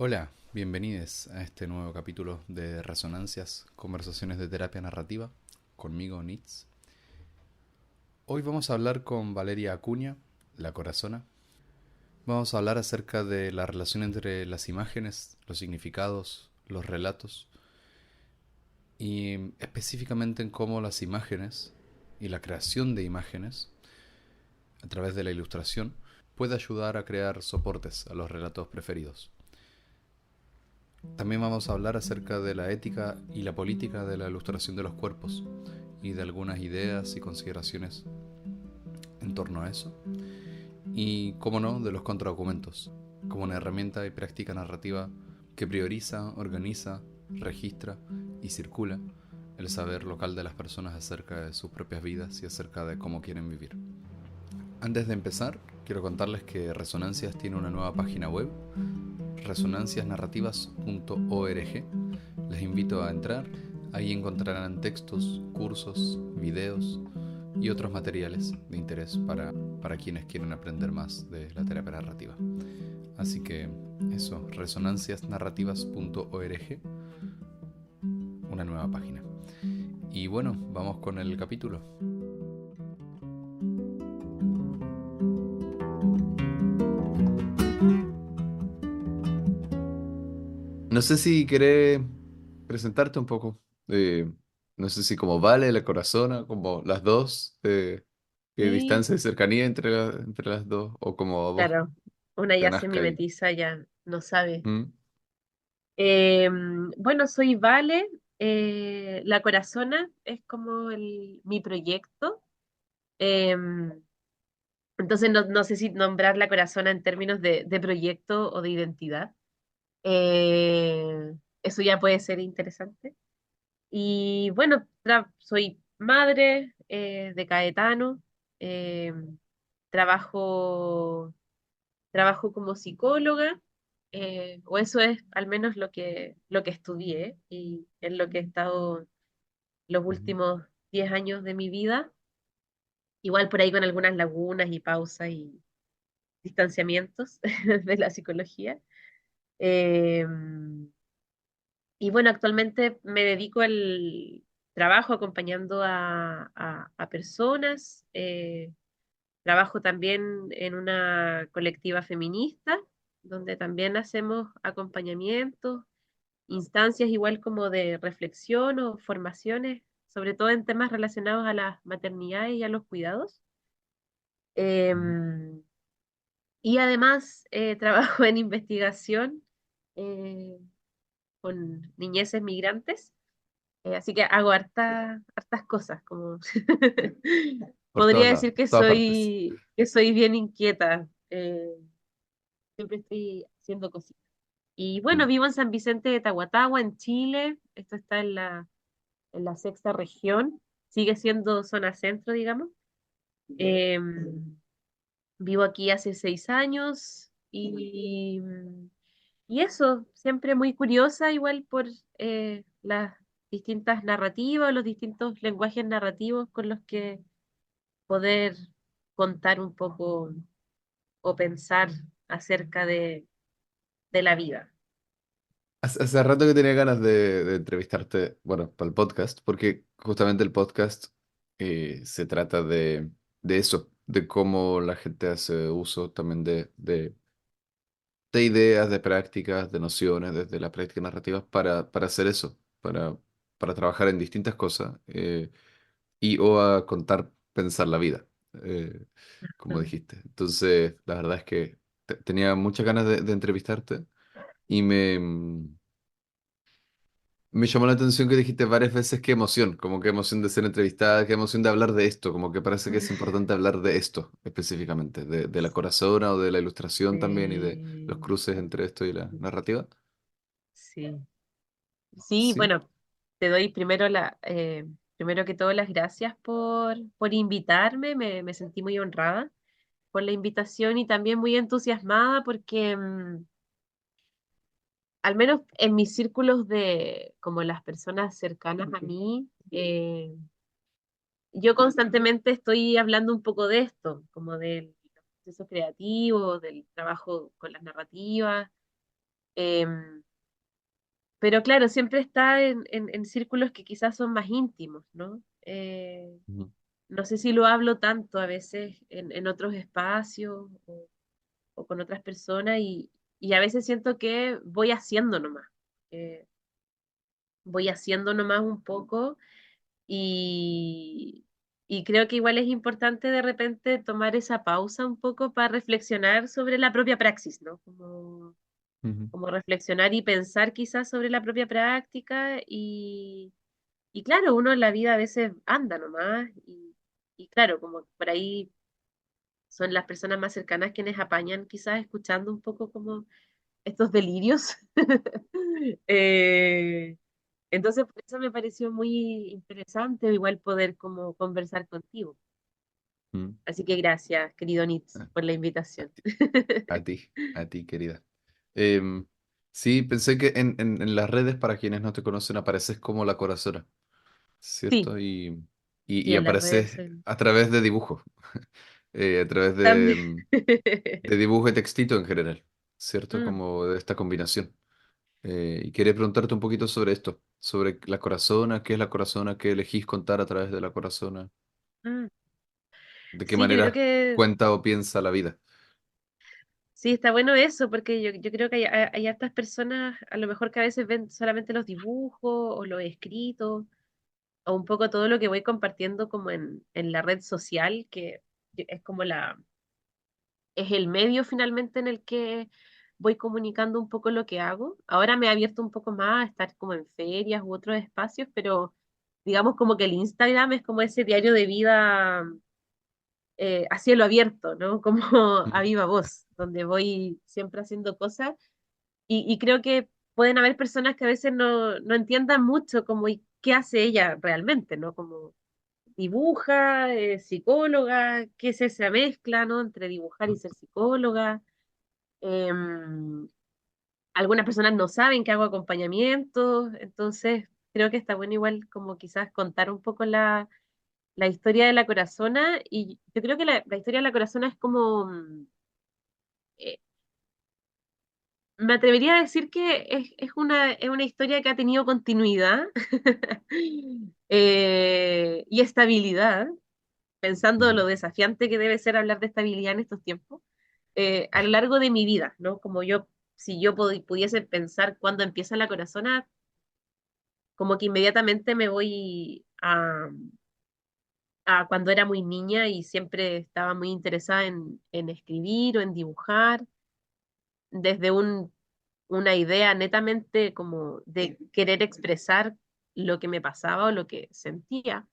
Hola, bienvenidos a este nuevo capítulo de Resonancias, conversaciones de terapia narrativa, conmigo Nitz. Hoy vamos a hablar con Valeria Acuña, la corazona. Vamos a hablar acerca de la relación entre las imágenes, los significados, los relatos y específicamente en cómo las imágenes y la creación de imágenes a través de la ilustración puede ayudar a crear soportes a los relatos preferidos. También vamos a hablar acerca de la ética y la política de la ilustración de los cuerpos y de algunas ideas y consideraciones en torno a eso. Y, como no, de los contradocumentos, como una herramienta y práctica narrativa que prioriza, organiza, registra y circula el saber local de las personas acerca de sus propias vidas y acerca de cómo quieren vivir. Antes de empezar, quiero contarles que Resonancias tiene una nueva página web, resonanciasnarrativas.org. Les invito a entrar, ahí encontrarán textos, cursos, videos y otros materiales de interés para quienes quieren aprender más de la terapia narrativa. Así que eso, resonanciasnarrativas.org, una nueva página. Y bueno, vamos con el capítulo. No sé si querés presentarte un poco. No sé si como Vale, la Corazona, como las dos, qué Sí, distancia y cercanía entre las dos, o como vos claro, una te ya se nazca ahí. mimetiza, ya no sabe. ¿Mm? Bueno, soy Vale, La Corazona es como mi proyecto. em, entonces no sé si nombrar La Corazona en términos de proyecto o de identidad. Eso ya puede ser interesante. Y bueno, soy madre de Caetano, em, trabajo trabajo como psicóloga, o eso es al menos lo que estudié y en lo que he estado los Ujú. últimos 10 años de mi vida, igual por ahí con algunas lagunas y pausas y distanciamientos de la psicología. Eh, y bueno, actualmente me dedico al trabajo acompañando a personas. Trabajo también en una colectiva feminista, donde también hacemos acompañamientos, instancias igual como de reflexión o formaciones, sobre todo en temas relacionados a la maternidad y a los cuidados. Ujú. Em, y además trabajo en investigación eh, con niñeces migrantes, así que hago hartas cosas, como Por todos podría lados, decir que todas partes. soy bien inquieta. Siempre estoy haciendo cositas. Y bueno, Mm. vivo en San Vicente de Tahuatahua, en Chile. Esto está en la sexta región. Sigue siendo zona centro, digamos. Vivo aquí hace 6 años y eso, siempre muy curiosa igual por las distintas narrativas, los distintos lenguajes narrativos con los que poder contar un poco o pensar acerca de la vida. Hace rato que tenía ganas de entrevistarte, bueno, para el podcast, porque justamente el podcast se trata de eso, de cómo la gente hace uso también de ideas, de prácticas, de nociones, desde la práctica narrativa para hacer eso, para trabajar en distintas cosas y o a contar, pensar la vida, eh, como Mm. dijiste. Entonces, la verdad es que tenía muchas ganas de entrevistarte y me llamó la atención que dijiste varias veces qué emoción, como qué emoción de ser entrevistada, qué emoción de hablar de esto, como que parece que es importante hablar de esto específicamente, de la corazona o de la ilustración también y de los cruces entre esto y la narrativa. Sí, sí, Sí. bueno, te doy primero que todo las gracias por invitarme, me sentí muy honrada por la invitación y también muy entusiasmada porque al menos en mis círculos de como las personas cercanas a mí, yo constantemente estoy hablando un poco de esto, como del proceso creativo, del trabajo con las narrativas. Em, pero claro, siempre está en círculos que quizás son más íntimos, ¿no? Ujú, No sé si lo hablo tanto a veces en otros espacios o con otras personas y a veces siento que voy haciendo nomás. eh, Voy haciendo nomás un poco y, y creo que igual es importante de repente tomar esa pausa un poco para reflexionar sobre la propia praxis, ¿no? ujú, Como reflexionar y pensar quizás sobre la propia práctica y claro, uno en la vida a veces anda nomás y claro, como por ahí son las personas más cercanas quienes apañan quizás escuchando un poco como estos delirios. Eh, entonces, por eso me pareció muy interesante igual poder como conversar contigo. ujú. Así que gracias, querido Nitz, Ah, por la A invitación. ti, a ti, querida. Em, sí, pensé que en las redes, para quienes no te conocen, apareces como la corazona, Sí, ¿cierto? sí, Y en las redes apareces soy a través de dibujos, a través también. de dibujo y textito en general, ¿cierto? Mm, Como de esta combinación. Y quería preguntarte un poquito sobre esto, sobre la corazona, qué es la corazona, qué elegís contar a través de la corazona, mm. de qué Sí, yo creo manera que cuenta o piensa la vida. sí, está bueno eso, porque yo creo que hay hartas personas, a lo mejor que a veces ven solamente los dibujos o los escritos, o un poco todo lo que voy compartiendo como en la red social, que es como es el medio finalmente en el que voy comunicando un poco lo que hago. Ahora me he abierto un poco más a estar como en ferias u otros espacios, pero digamos como que el Instagram es como ese diario de vida a cielo abierto, ¿no? Como a Ujú, viva voz, donde voy siempre haciendo cosas y creo que pueden haber personas que a veces no entiendan mucho como y qué hace ella realmente, ¿no? Como dibuja, psicóloga, qué es esa mezcla, ¿no? Entre dibujar y ser psicóloga. Algunas personas no saben que hago acompañamientos, entonces creo que está bueno igual como quizás contar un poco la historia de la corazona y yo creo que la historia de la corazona es como, eh, me atrevería a decir que es una historia que ha tenido continuidad y estabilidad, pensando ujú, lo desafiante que debe ser hablar de estabilidad en estos tiempos, a lo largo de mi vida, ¿no? Como yo, si yo pudiese pensar cuándo empieza la corazona, como que inmediatamente me voy a cuando era muy niña y siempre estaba muy interesada en escribir o en dibujar, desde una idea netamente como de querer expresar lo que me pasaba o lo que sentía,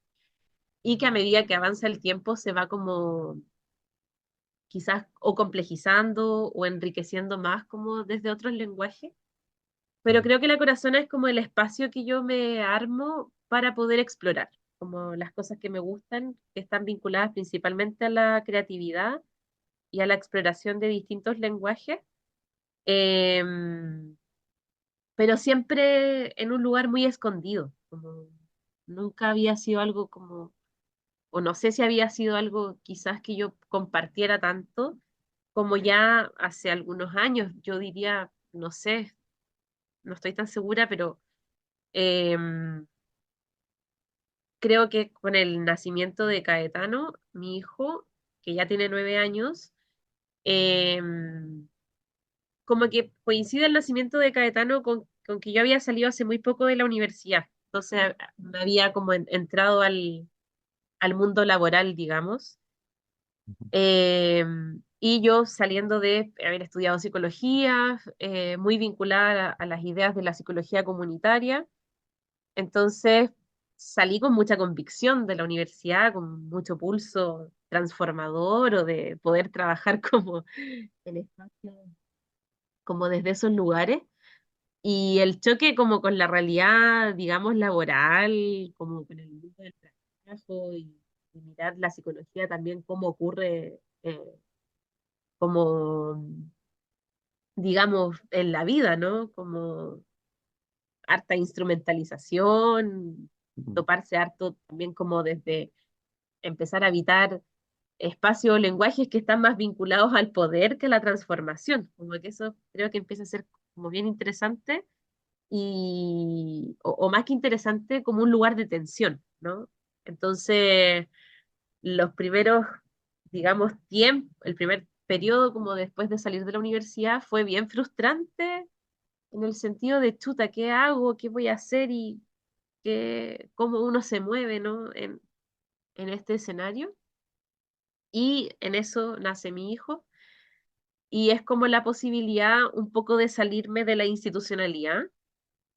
y que a medida que avanza el tiempo se va como quizás o complejizando o enriqueciendo más como desde otros lenguajes. Pero ujú, creo que la corazona es como el espacio que yo me armo para poder explorar, como las cosas que me gustan, que están vinculadas principalmente a la creatividad y a la exploración de distintos lenguajes, em, pero siempre en un lugar muy escondido, como nunca había sido algo como, o no sé si había sido algo quizás que yo compartiera tanto como ya hace algunos años, yo diría, no sé, no estoy tan segura, pero em, creo que con el nacimiento de Caetano, mi hijo, que ya tiene 9 años, em, como que coincide el nacimiento de Caetano con que yo había salido hace muy poco de la universidad. Entonces me había como entrado al mundo laboral, digamos. Y yo saliendo de haber estudiado psicología, muy vinculada a las ideas de la psicología comunitaria, entonces salí con mucha convicción de la universidad, con mucho pulso transformador o de poder trabajar como en espacios, como desde esos lugares. Y el choque como con la realidad, digamos, laboral, como con el mundo del trabajo y mirar la psicología también cómo ocurre, como, digamos, en la vida, ¿no? Como harta instrumentalización, ujú, toparse harto también como desde empezar a habitar espacios o lenguajes que están más vinculados al poder que a la transformación. Como que eso creo que empieza a ser como bien interesante o más que interesante, como un lugar de tensión, ¿no? Entonces, los primeros, digamos, tiempos, el primer periodo como después de salir de la universidad fue bien frustrante en el sentido de, chuta, ¿qué hago? ¿Qué voy a hacer? Y cómo uno se mueve, ¿no? En este escenario. Y en eso nace mi hijo. Y es como la posibilidad un poco de salirme de la institucionalidad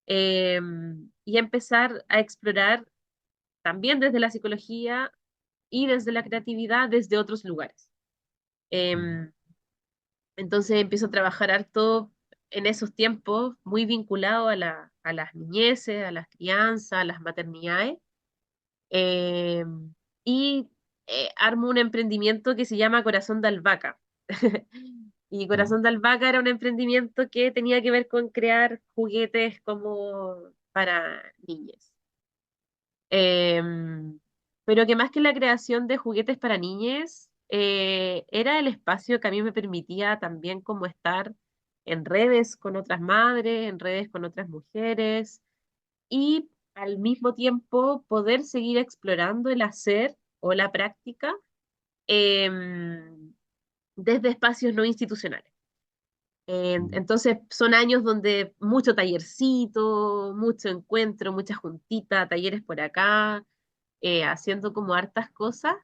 y empezar a explorar también desde la psicología y desde la creatividad desde otros lugares. mm, Em, entonces empiezo a trabajar harto en esos tiempos, muy vinculado a las niñeces, a las crianzas, a las maternidades, em, y armo un emprendimiento que se llama Corazón de Albahaca. Y mm, Corazón de Albahaca era un emprendimiento que tenía que ver con crear juguetes como para niñas. Em, pero que más que la creación de juguetes para niñas, era el espacio que a mí me permitía también como estar en redes con otras madres, en redes con otras mujeres y al mismo tiempo poder seguir explorando el hacer o la práctica em, desde espacios no institucionales. mm. Entonces son años donde mucho tallercito, mucho encuentro, mucha juntita, talleres por acá, haciendo como hartas cosas.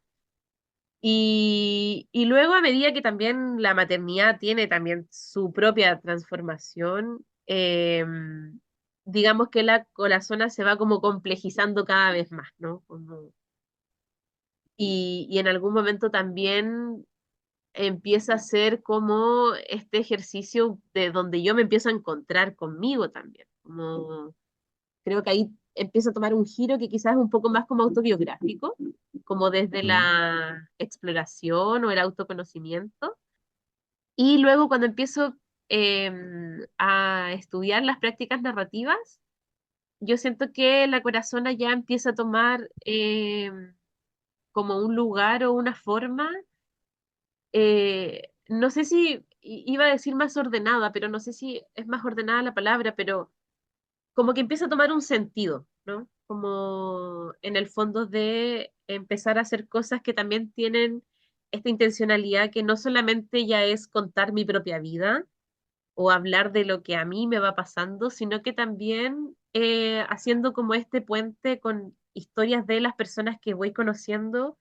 Y luego a medida que también la maternidad tiene también su propia transformación, digamos que la zona se va como complejizando cada vez más, ¿no? Y en algún momento también empieza a ser como este ejercicio de donde yo me empiezo a encontrar conmigo también. Como, creo que ahí empieza a tomar un giro que quizás es un poco más como autobiográfico, como desde Mm, la exploración o el autoconocimiento. Y luego cuando empiezo a estudiar las prácticas narrativas, yo siento que la corazona ya empieza a tomar como un lugar o una forma, no sé si iba a decir más ordenada, pero no sé si es más ordenada la palabra, pero como que empieza a tomar un sentido, ¿no? Como en el fondo de empezar a hacer cosas que también tienen esta intencionalidad que no solamente ya es contar mi propia vida o hablar de lo que a mí me va pasando, sino que también haciendo como este puente con historias de las personas que voy conociendo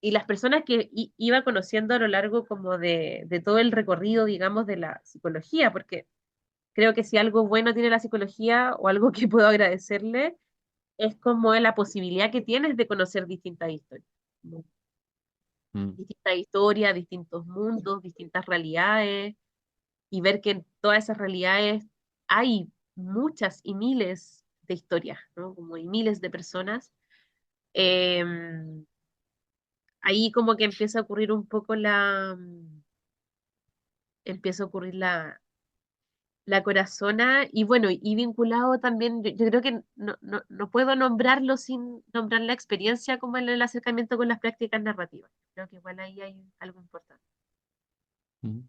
y las personas que iba conociendo a lo largo como de todo el recorrido, digamos, de la psicología, porque creo que si algo bueno tiene la psicología o algo que puedo agradecerle, es como la posibilidad que tienes de conocer distintas historias. Como mm, distintas historias, distintos mundos, distintas realidades, y ver que en todas esas realidades hay muchas y miles de historias, ¿no? Como y miles de personas. Eh, ahí como que empieza a ocurrir un poco empieza a ocurrir la corazona y bueno, y vinculado también, yo creo que no puedo nombrarlo sin nombrar la experiencia como en el acercamiento con las prácticas narrativas. Creo que igual ahí hay algo importante. mm.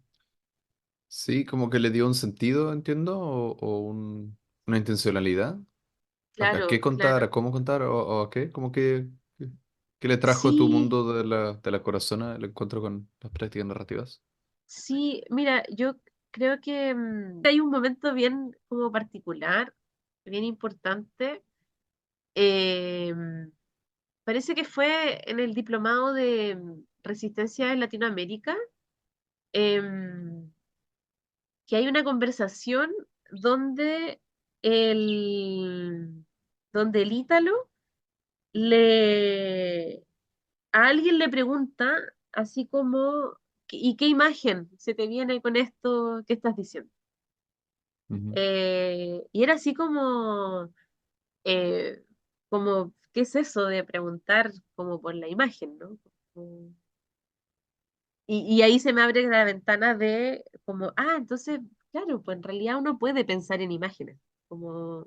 Sí, como que le dio un sentido, entiendo, o una intencionalidad. ¿A qué Claro, contar? ¿A claro. cómo contar? ¿O a qué? ¿Cómo qué le trajo a tu Sí, mundo de la corazón el encuentro con las prácticas narrativas? sí, mira, yo creo que hay un momento bien como particular, bien importante. eh, Parece que fue en el diplomado de Resistencia en Latinoamérica, em, que hay una conversación donde el, donde el Ítalo le, a alguien le pregunta así como, ¿y qué imagen se te viene con esto que estás diciendo? Ujú, Y era así eh, como, ¿qué es eso de preguntar como por la imagen, ¿no? Como- y ahí se me abre la ventana de como, entonces, claro, pues en realidad uno puede pensar en imágenes, como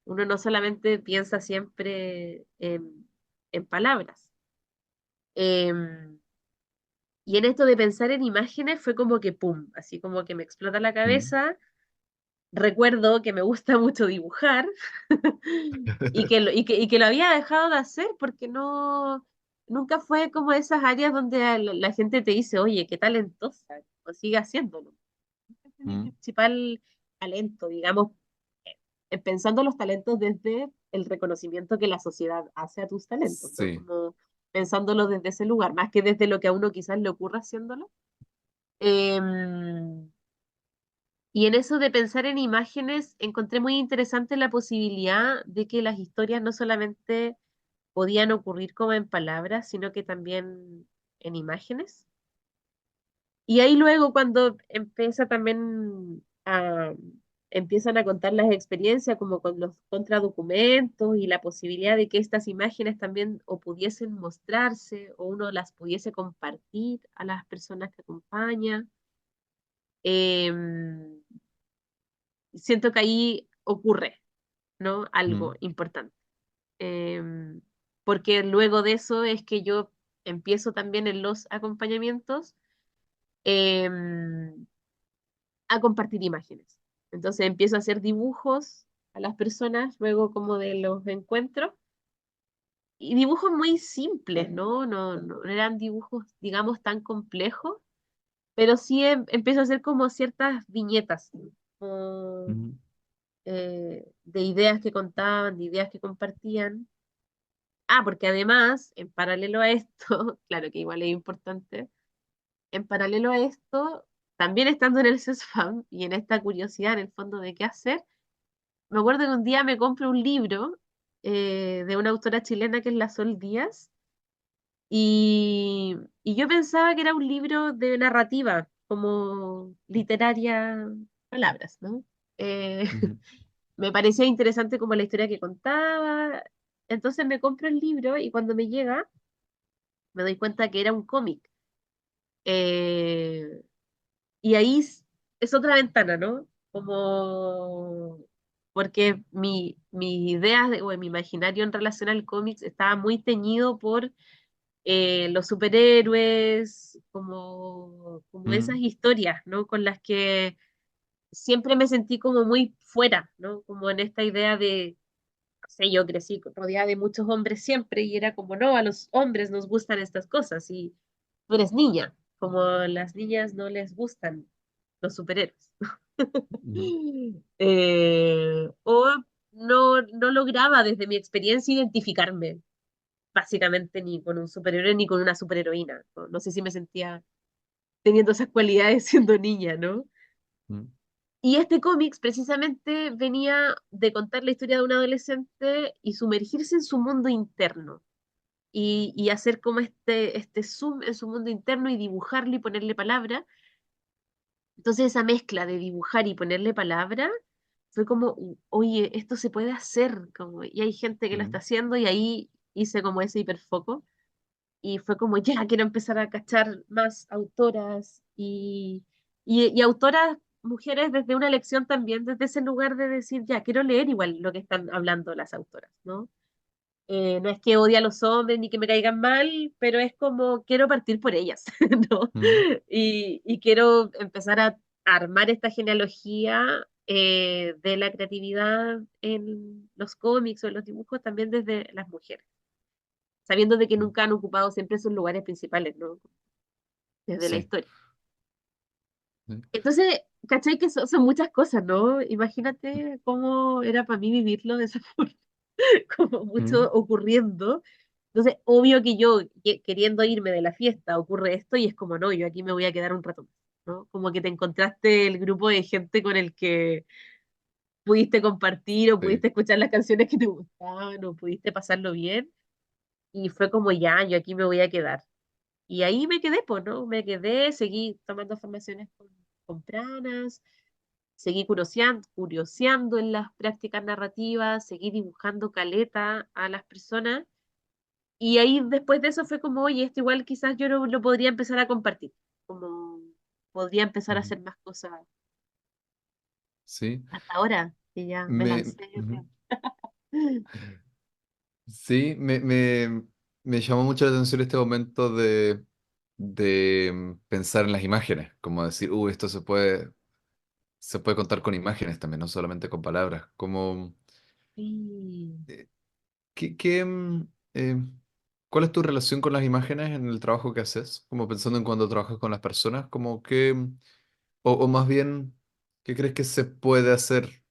uno no solamente piensa siempre en palabras. Em, y en esto de pensar en imágenes fue como que, ¡pum!, así como que me explota la mm, cabeza recuerdo que me gusta mucho dibujar y que lo había dejado de hacer porque nunca fue como esas áreas donde la gente te dice, oye, qué talentosa, o sigue haciéndolo. Ese es mi Mm. principal talento, digamos, pensando los talentos desde el reconocimiento que la sociedad hace a tus talentos, ¿no? Sí. Como pensándolo desde ese lugar, más que desde lo que a uno quizás le ocurra haciéndolo. Em, y en eso de pensar en imágenes, encontré muy interesante la posibilidad de que las historias no solamente podían ocurrir como en palabras, sino que también en imágenes. Y ahí luego cuando empieza también empiezan a contar las experiencias como con los contradocumentos y la posibilidad de que estas imágenes también o pudiesen mostrarse o uno las pudiese compartir a las personas que acompaña. em, Siento que ahí ocurre, ¿no? Algo Mm. importante. Em, Porque luego de eso es que yo empiezo también en los acompañamientos em, a compartir imágenes. Entonces empiezo a hacer dibujos a las personas luego como de los encuentros y dibujos muy simples, ¿no? No eran dibujos, digamos, tan complejos, pero sí empiezo a hacer como ciertas viñetas, como, Mm. de ideas que contaban, de ideas que compartían. Ah, porque además, en paralelo a esto, claro que igual es importante, en paralelo a esto, también estando en el CESFAM y en esta curiosidad en el fondo de qué hacer, me acuerdo que un día me compré un libro de una autora chilena que es la Sol Díaz y yo pensaba que era un libro de narrativa, como literaria, palabras, ¿no? Eh, Ujú. Me parecía interesante como la historia que contaba, entonces me compro el libro y cuando me llega me doy cuenta que era un cómic. Eh, y ahí es otra ventana, ¿no? Como porque mi idea o mi imaginario en relación al cómics estaba muy teñido por los superhéroes, como esas Mm. historias, ¿no? Con las que siempre me sentí como muy fuera, ¿no? Como en esta idea de, no sé, yo crecí rodeada de muchos hombres siempre y era como, no, a los hombres nos gustan estas cosas y tú eres niña, como las niñas no les gustan los superhéroes. Mm. O no lograba desde mi experiencia identificarme básicamente ni con un superhéroe ni con una superheroína. No sé si me sentía teniendo esas cualidades siendo niña, ¿no? Mm. Y este cómics precisamente venía de contar la historia de un adolescente y sumergirse en su mundo interno y hacer como este zoom en su mundo interno y dibujarlo y ponerle palabra. Entonces esa mezcla de dibujar y ponerle palabra fue como, oye, esto se puede hacer, como, y hay gente que lo está Mm. haciendo y ahí hice como ese hiperfoco y fue como, ya, quiero empezar a cachar más autoras y autoras mujeres desde una elección también, desde ese lugar de decir, ya, quiero leer igual lo que están hablando las autoras, ¿no? No es que odie a los hombres ni que me caigan mal, pero es como quiero partir por ellas, ¿no? Mm. Y quiero empezar a armar esta genealogía de la creatividad en los cómics o en los dibujos también desde las mujeres, sabiendo de que Mm. nunca han ocupado siempre sus lugares principales, ¿no? Desde la Sí. historia. Sí. Entonces, ¿cachai? Que son muchas cosas, ¿no? Imagínate cómo era para mí vivirlo de esa forma, como mucho Mm. ocurriendo. Entonces, obvio que yo queriendo irme de la fiesta ocurre esto y es como, no, yo aquí me voy a quedar un rato más, ¿no? Como que te encontraste el grupo de gente con el que pudiste compartir o Sí. pudiste escuchar las canciones que te gustaban o pudiste pasarlo bien y fue como, ya, yo aquí me voy a quedar. Y ahí me quedé, pues, ¿no? Me quedé, seguí tomando formaciones con pranas, seguí curioseando en las prácticas narrativas, seguí dibujando caleta a las personas. Y ahí después de eso fue como, oye, esto igual quizás yo lo podría empezar a compartir, como podría empezar a Ujú. hacer más cosas Sí. hasta ahora, que ya me Me, lancé, yo ujú. creo. Sí, me llamó mucho la atención este momento de pensar en las imágenes, como decir, esto se puede contar con imágenes también, no solamente con palabras. Como, Sí. eh, ¿qué, qué, cuál es tu relación con las imágenes en el trabajo que haces? Como pensando en cuando trabajas con las personas, como que, o más bien, ¿qué crees que se puede hacer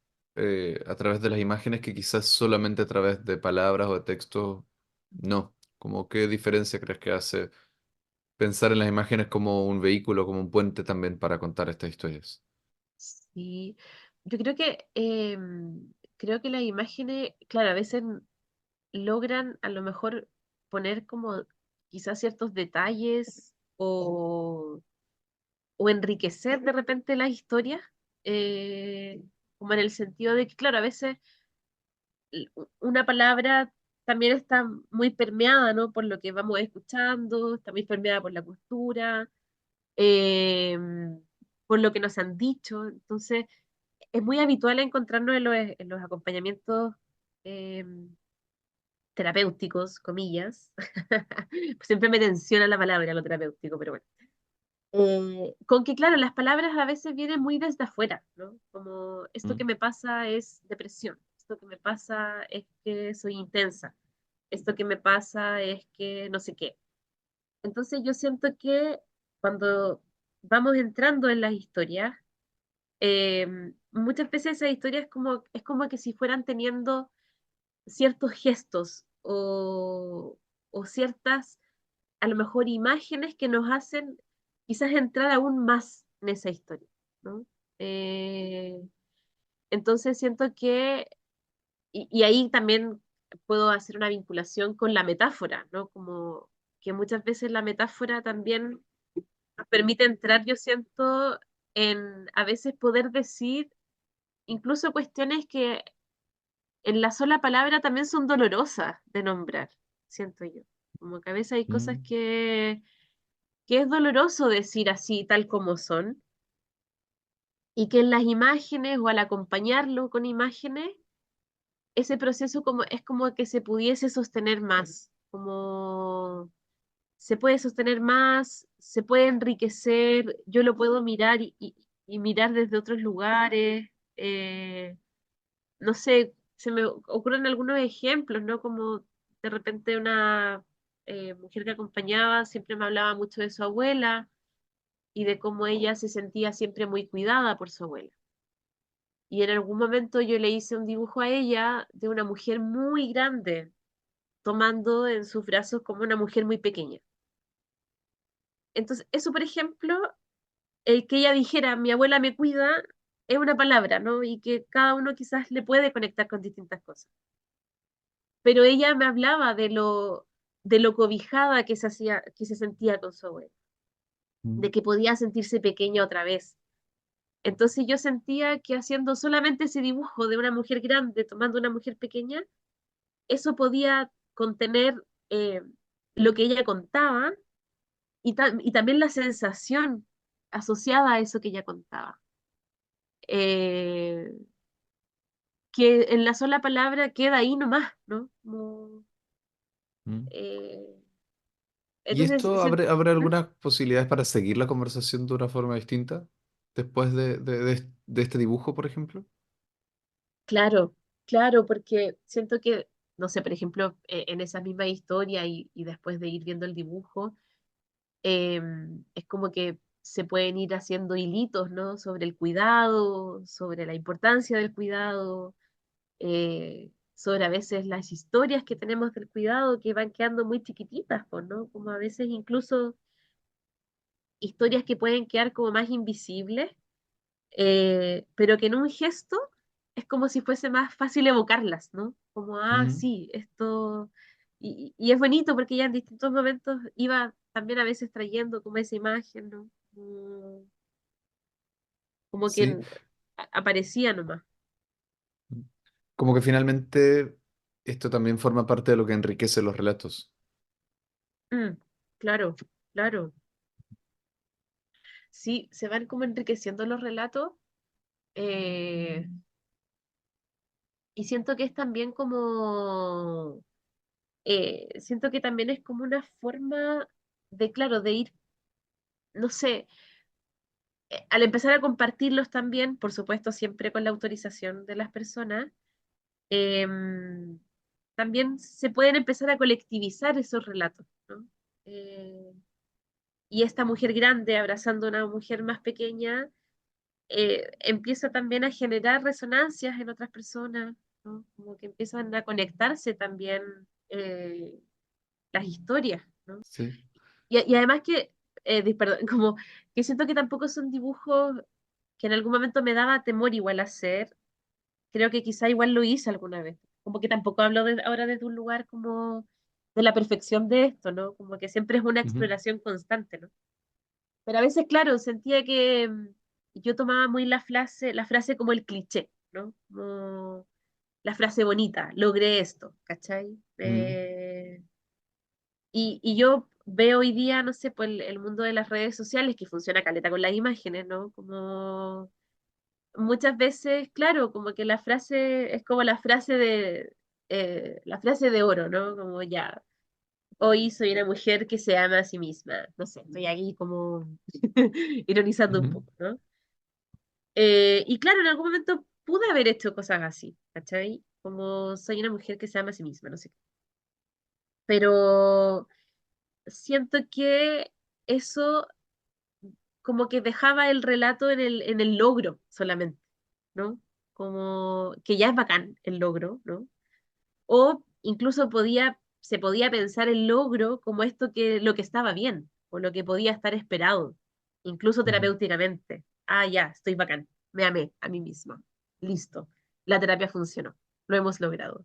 a través de las imágenes que quizás solamente a través de palabras o de textos no? Como qué diferencia crees que hace pensar en las imágenes como un vehículo, como un puente también para contar estas historias? Sí, yo creo que las imágenes, claro, a veces logran a lo mejor poner como quizás ciertos detalles o enriquecer de repente las historias, eh, como en el sentido de que, claro, a veces una palabra también está muy permeada, ¿no? Por lo que vamos escuchando, está muy permeada por la cultura, eh, por lo que nos han dicho. Entonces, es muy habitual encontrarnos en los acompañamientos eh, terapéuticos, comillas. Siempre me tensiona la palabra, lo terapéutico, pero bueno. Con que, claro, las palabras a veces vienen muy desde afuera, ¿no? Como esto que ¿Mm? me pasa es depresión, esto que me pasa es que soy intensa, esto que me pasa es que no sé qué. Entonces yo siento que cuando vamos entrando en las historias, muchas veces esas historias es como que si fueran teniendo ciertos gestos o ciertas, a lo mejor, imágenes que nos hacen quizás entrar aún más en esa historia, ¿no? Eh, entonces siento que, y ahí también puedo hacer una vinculación con la metáfora, ¿no? Como que muchas veces la metáfora también nos permite entrar, yo siento, en a veces poder decir incluso cuestiones que en la sola palabra también son dolorosas de nombrar, siento yo. Como que a veces hay cosas ¿Mm? que es doloroso decir así, tal como son, y que en las imágenes o al acompañarlo con imágenes, ese proceso es como que se pudiese sostener más, como se puede sostener más, se puede enriquecer, yo lo puedo mirar y mirar desde otros lugares. No sé, se me ocurren algunos ejemplos, ¿no? Como de repente una mujer que acompañaba siempre me hablaba mucho de su abuela y de cómo ella se sentía siempre muy cuidada por su abuela. Y en algún momento yo le hice un dibujo a ella de una mujer muy grande, tomando en sus brazos como una mujer muy pequeña. Entonces, eso, por ejemplo, el que ella dijera, mi abuela me cuida, es una palabra, ¿no? Y que cada uno quizás le puede conectar con distintas cosas. Pero ella me hablaba de lo cobijada que se hacía, que se sentía con su abuela, de ¿Mm? que podía sentirse pequeña otra vez. Entonces yo sentía que haciendo solamente ese dibujo de una mujer grande tomando una mujer pequeña, eso podía contener eh, lo que ella contaba y también la sensación asociada a eso que ella contaba. Eh, que en la sola palabra queda ahí nomás, ¿no? Como, ¿Mm? eh, ¿Y entonces, esto abre algunas posibilidades para seguir la conversación de una forma distinta después de este dibujo, por ejemplo? claro, claro, porque siento que, no sé, por ejemplo, en esa misma historia y después de ir viendo el dibujo, es como que se pueden ir haciendo hilitos, ¿no? Sobre el cuidado, sobre la importancia del cuidado, sobre a veces las historias que tenemos del cuidado que van quedando muy chiquititas, pues, ¿no? Como a veces incluso historias que pueden quedar como más invisibles, pero que en un gesto es como si fuese más fácil evocarlas, ¿no? Como, ah, ¿Mm? sí, esto... y es bonito porque ya en distintos momentos iba también a veces trayendo como esa imagen, ¿no? Como que Sí, aparecía nomás. como que finalmente esto también forma parte de lo que enriquece los relatos. Mm, claro, claro. Sí, se van como enriqueciendo los relatos, eh, y siento que es también como siento que también es como una forma de, claro, de ir, no sé, al empezar a compartirlos también, por supuesto, siempre con la autorización de las personas, em, también se pueden empezar a colectivizar esos relatos, ¿no? Y esta mujer grande abrazando a una mujer más pequeña empieza también a generar resonancias en otras personas, ¿no? Como que empiezan a conectarse también las historias, ¿no? Sí. Y además que, perdón, como que siento que tampoco son dibujos que en algún momento me daba temor igual hacer, creo que quizá igual lo hice alguna vez, como que tampoco hablo ahora desde un lugar como de la perfección de esto, ¿no? Como que siempre es una Ujú. exploración constante, ¿no? Pero a veces, claro, sentía que yo tomaba muy la frase como el cliché, ¿no? Como la frase bonita, logré esto, ¿cachai? Mm. Y yo veo hoy día, no sé, pues el mundo de las redes sociales que funciona caleta con las imágenes, ¿no? Como muchas veces, claro, como que la frase es como la frase de oro, ¿no? Como ya, hoy soy una mujer que se ama a sí misma. No sé, estoy aquí como ironizando un Ujú. poco, ¿no? Y claro, en algún momento pude haber hecho cosas así, ¿cachai? Como soy una mujer que se ama a sí misma, no sé qué. Pero siento que eso como que dejaba el relato en el logro solamente, ¿no? Como que ya es bacán el logro, ¿no? O incluso se podía pensar el logro como esto que lo que estaba bien, o lo que podía estar esperado, incluso Ujú. terapéuticamente. Ah, ya, estoy bacán, me amé a mí misma. Listo, la terapia funcionó, lo hemos logrado.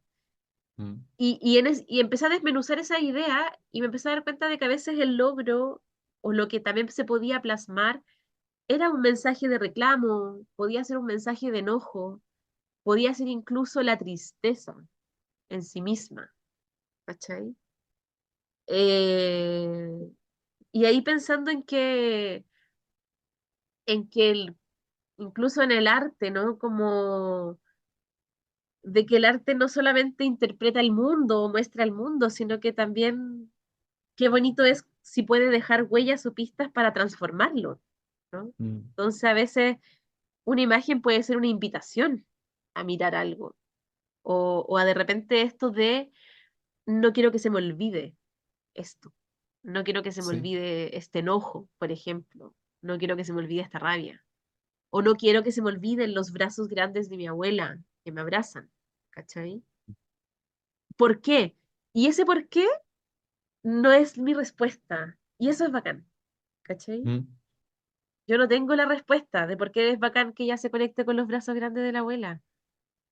Mm. Y empecé a desmenuzar esa idea y me empecé a dar cuenta de que a veces el logro o lo que también se podía plasmar era un mensaje de reclamo, podía ser un mensaje de enojo, podía ser incluso la tristeza en sí misma, ¿cachai? Eh, y ahí pensando incluso en el arte, ¿no? Como de que el arte no solamente interpreta el mundo o muestra el mundo, sino que también qué bonito es si puede dejar huellas o pistas para transformarlo, ¿no? Mm. Entonces a veces una imagen puede ser una invitación a mirar algo o a de repente esto de no quiero que se me olvide esto. No quiero que se me Sí. olvide este enojo, por ejemplo. No quiero que se me olvide esta rabia. O no quiero que se me olviden los brazos grandes de mi abuela que me abrazan. ¿Cachai? ¿Por qué? Y ese por qué no es mi respuesta. Y eso es bacán. ¿Cachai? Mm. Yo no tengo la respuesta de por qué es bacán que ella se conecte con los brazos grandes de la abuela.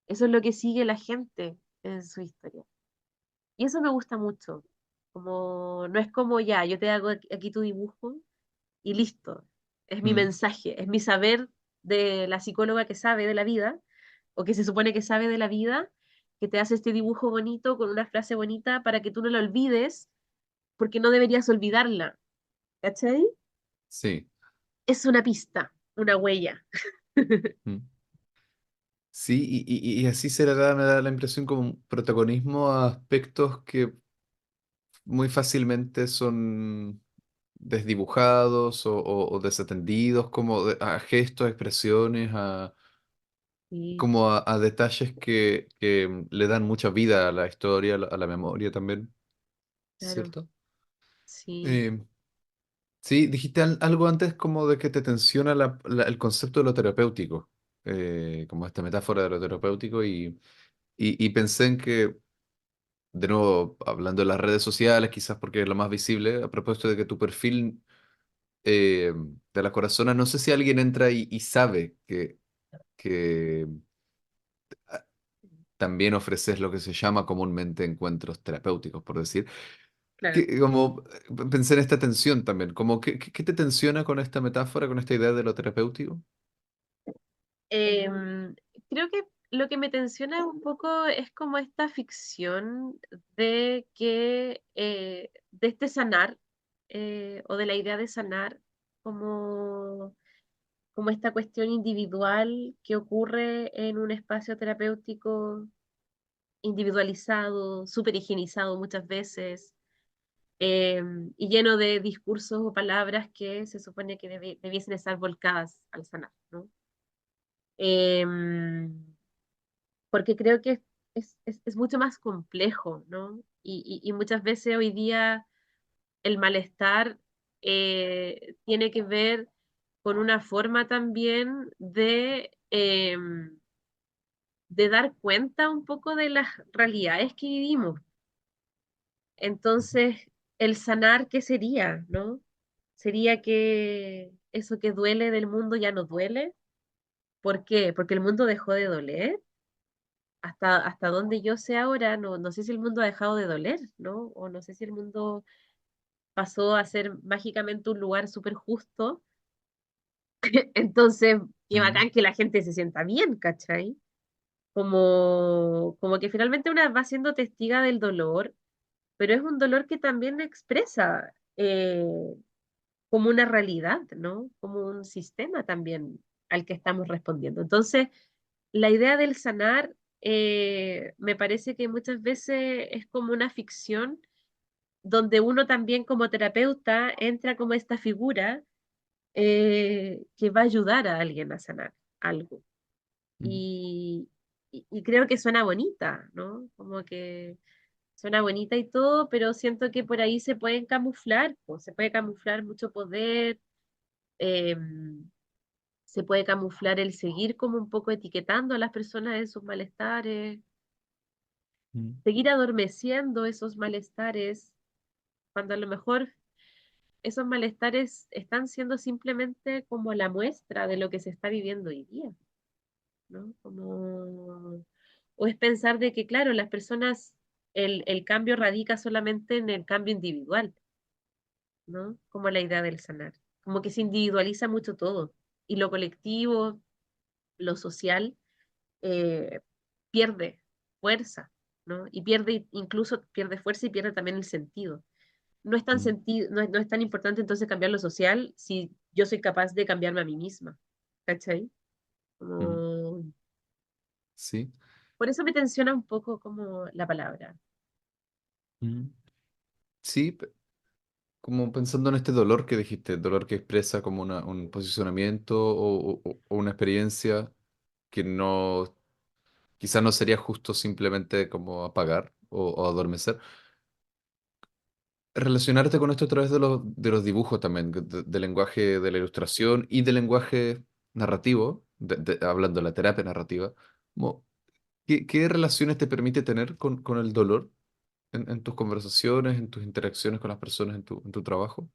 Eso es lo que sigue la gente en su historia. Y eso me gusta mucho. Como, no es como ya, yo te hago aquí tu dibujo y listo. Es mi Mm. mensaje, es mi saber de la psicóloga que sabe de la vida, o que se supone que sabe de la vida, que te hace este dibujo bonito con una frase bonita para que tú no la olvides, porque no deberías olvidarla. ¿Cachai? Sí. Es una pista, una huella. Mm. Sí, y así se le da, me da la impresión como un protagonismo a aspectos que muy fácilmente son desdibujados o desatendidos, como a gestos, expresiones, Sí, como a detalles que le dan mucha vida a la historia, a la memoria también, claro, ¿cierto? sí, Eh, sí, dijiste algo antes como de que te tensiona el concepto de lo terapéutico, como esta metáfora de lo terapéutico, y pensé en que, de nuevo, hablando de las redes sociales, quizás porque es lo más visible, a propósito de que tu perfil de las corazonas, no sé si alguien entra y sabe que también ofreces lo que se llama comúnmente encuentros terapéuticos, por decir. claro. Como pensé en esta tensión también, como qué te tensiona con esta metáfora, con esta idea de lo terapéutico? Em, Creo que lo que me tensiona un poco es como esta ficción de que, de este sanar, o de la idea de sanar como, como esta cuestión individual que ocurre en un espacio terapéutico individualizado, súper higienizado muchas veces, eh, y lleno de discursos o palabras que se supone que debiesen estar volcadas al sanar, ¿no? Porque creo que es mucho más complejo, ¿no? Y muchas veces hoy día el malestar tiene que ver con una forma también de dar cuenta un poco de las realidades que vivimos. Entonces, el sanar, ¿qué sería, no? ¿Sería que eso que duele del mundo ya no duele? ¿Por qué? Porque el mundo dejó de doler. Hasta donde yo sé ahora, no sé si el mundo ha dejado de doler, ¿no? O no sé si el mundo pasó a ser mágicamente un lugar súper justo. Entonces, qué Mm, bacán que la gente se sienta bien, ¿cachai? Como que finalmente una va siendo testiga del dolor, pero es un dolor que también expresa como una realidad, ¿no? Como un sistema también al que estamos respondiendo. Entonces, la idea del sanar me parece que muchas veces es como una ficción donde uno también como terapeuta entra como esta figura que va a ayudar a alguien a sanar algo. mm, Y, y creo que suena bonita, ¿no? Como que suena bonita y todo, pero siento que por ahí se pueden camuflar, pues, se puede camuflar mucho poder, eh, se puede camuflar el seguir como un poco etiquetando a las personas en sus malestares, mm, seguir adormeciendo esos malestares, cuando a lo mejor esos malestares están siendo simplemente como la muestra de lo que se está viviendo hoy día, ¿no? Como... O es pensar de que, claro, las personas, el cambio radica solamente en el cambio individual, ¿no? Como la idea del sanar. Como que se individualiza mucho todo. Y lo colectivo, lo social, eh, pierde fuerza, ¿no? Y pierde, incluso pierde fuerza y pierde también el sentido. mm, No es tan importante entonces cambiar lo social si yo soy capaz de cambiarme a mí misma, ¿cachai? mm. Como... Sí. Por eso me tensiona un poco como la palabra. Mm. Sí, como pensando en este dolor que dijiste, dolor que expresa como un posicionamiento o una experiencia que no, quizás no sería justo simplemente como apagar o adormecer. Relacionarte con esto a través de los dibujos también, del lenguaje de la ilustración y del lenguaje narrativo, hablando de la terapia narrativa, como, ¿qué relaciones te permite tener con el dolor en tus conversaciones, en tus interacciones con las personas en tu trabajo?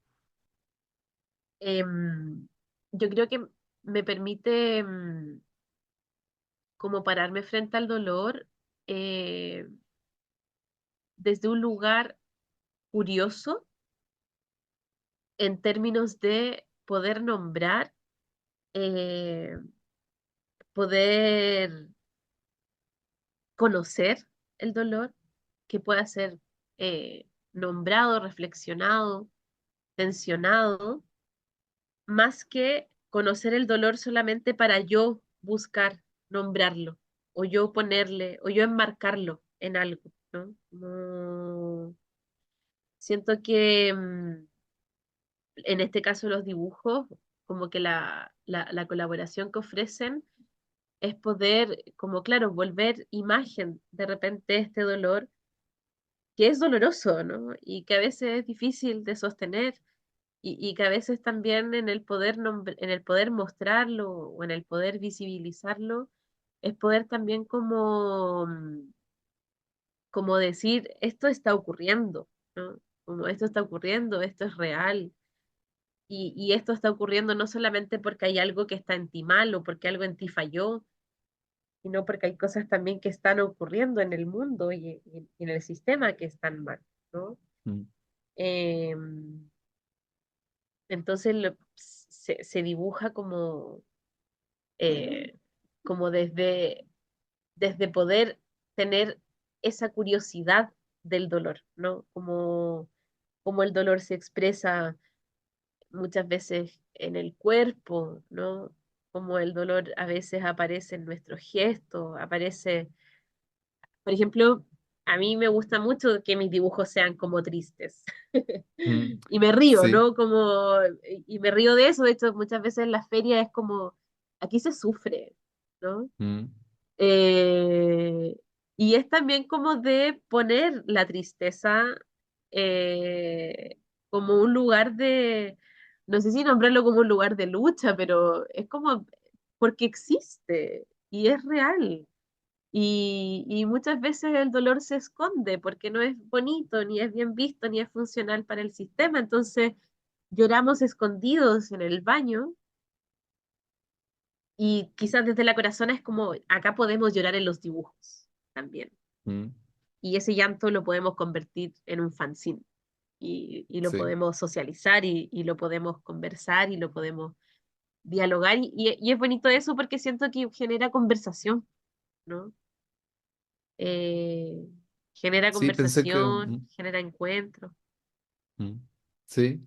Em, yo creo que me permite como pararme frente al dolor eh, desde un lugar curioso en términos de poder nombrar, eh, poder conocer el dolor, que pueda ser nombrado, reflexionado, tensionado, más que conocer el dolor solamente para yo buscar nombrarlo, o yo ponerle, o yo enmarcarlo en algo, ¿no? Siento que en este caso los dibujos, como que la colaboración que ofrecen es poder, como claro, volver imagen de repente este dolor, que es doloroso, ¿no? Y que a veces es difícil de sostener y que a veces también en el poder en el poder mostrarlo o en el poder visibilizarlo, es poder también como, como decir, esto está ocurriendo, ¿no? Como esto está ocurriendo, esto es real. Y esto está ocurriendo no solamente porque hay algo que está en ti mal o porque algo en ti falló, sino porque hay cosas también que están ocurriendo en el mundo y en el sistema que están mal, ¿no? Mm, Em, entonces se dibuja eh, como desde poder tener esa curiosidad del dolor, ¿no? Como el dolor se expresa muchas veces en el cuerpo, ¿no? Como el dolor a veces aparece en nuestros gestos, aparece, por ejemplo, a mí me gusta mucho que mis dibujos sean como tristes. Mm, Y me río, sí, ¿no? Como, y me río de eso. De hecho, muchas veces en la feria es como, aquí se sufre, ¿no? mm, Eh, y es también como de poner la tristeza eh, como un lugar de, no sé si nombrarlo como un lugar de lucha, pero es como porque existe y es real. Y muchas veces el dolor se esconde porque no es bonito, ni es bien visto, ni es funcional para el sistema. Entonces lloramos escondidos en el baño y quizás desde la corazón es como, acá podemos llorar en los dibujos también. mm, Y ese llanto lo podemos convertir en un fanzine y lo sí. podemos socializar y lo podemos conversar y lo podemos dialogar. Y es bonito eso porque siento que genera conversación, ¿no? Eh, genera Sí, pensé que... conversación, genera encuentro. mm, sí.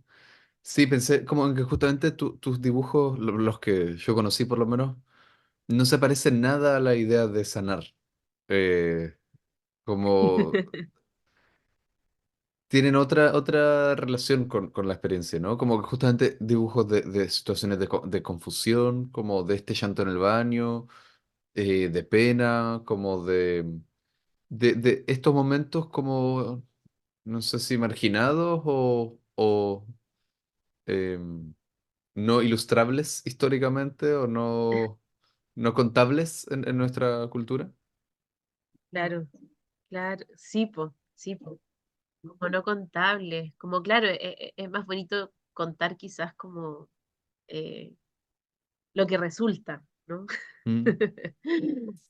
Sí, pensé como en que justamente tus dibujos, los que yo conocí por lo menos, no se parecen nada a la idea de sanar. Eh, como tienen otra relación con la experiencia, ¿no? Como que justamente dibujos de situaciones de confusión, como de este llanto en el baño, de pena, como de estos momentos como, no sé si marginados o em, no ilustrables históricamente o no contables en nuestra cultura. Claro, claro, sí, po, como no contable, como claro, es más bonito contar quizás como eh, lo que resulta, ¿no? Mm,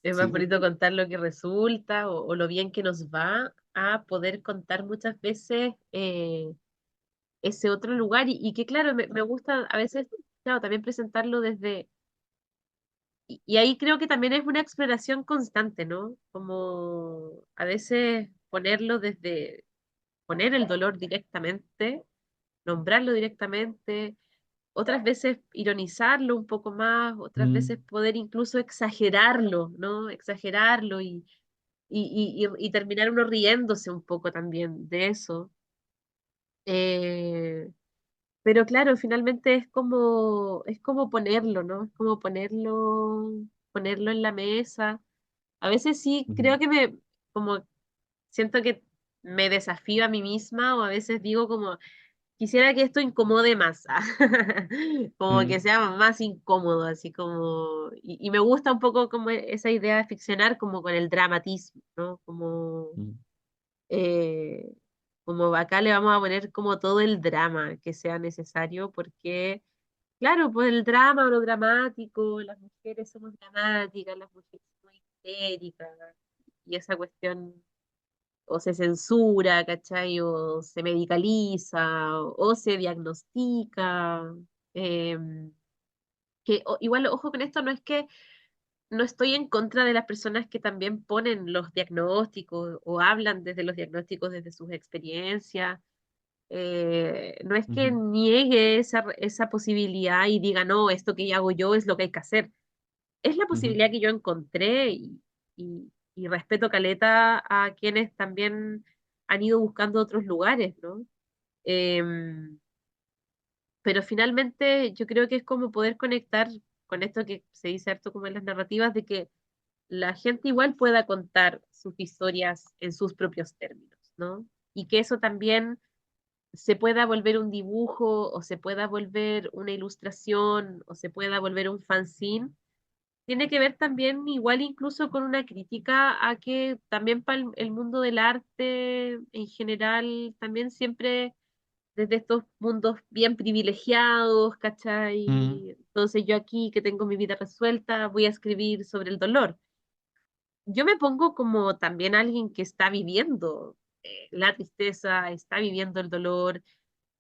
Es más sí. bonito contar lo que resulta o lo bien que nos va a poder contar muchas veces ese otro lugar y que claro, me gusta a veces, claro, también presentarlo desde, y ahí creo que también es una exploración constante, ¿no? Como a veces ponerlo desde, poner el dolor directamente, nombrarlo directamente, otras veces ironizarlo un poco más, otras Mm, veces poder incluso exagerarlo, ¿no? Exagerarlo y terminar uno riéndose un poco también de eso. Eh, pero claro, finalmente es como ponerlo, ¿no? Es como ponerlo en la mesa. A veces sí ujú, creo que como siento que me desafío a mí misma o a veces digo como, quisiera que esto incomode más, como que mm, sea más incómodo, así como, y me gusta un poco como esa idea de ficcionar como con el dramatismo, ¿no? mm, Eh, como acá le vamos a poner como todo el drama que sea necesario, porque, claro, pues el drama o lo dramático, las mujeres somos dramáticas, las mujeres somos histéricas, y esa cuestión o se censura, ¿cachai? O se medicaliza, o se diagnostica. em, igual, ojo con esto, no es que no estoy en contra de las personas que también ponen los diagnósticos o hablan desde los diagnósticos, desde sus experiencias. No es que ujú, niegue esa posibilidad y diga, no, esto que hago yo es lo que hay que hacer. Es la ujú, posibilidad que yo encontré y respeto caleta a quienes también han ido buscando otros lugares, ¿no? Em, pero finalmente yo creo que es como poder conectar con esto que se dice harto como en las narrativas, de que la gente igual pueda contar sus historias en sus propios términos, ¿no? Y que eso también se pueda volver un dibujo o se pueda volver una ilustración o se pueda volver un fanzine, tiene que ver también igual incluso con una crítica a que también para el mundo del arte en general, también siempre desde estos mundos bien privilegiados, mm, ¿cachai? Entonces yo aquí que tengo mi vida resuelta, voy a escribir sobre el dolor. Yo me pongo como también alguien que está viviendo la tristeza, está viviendo el dolor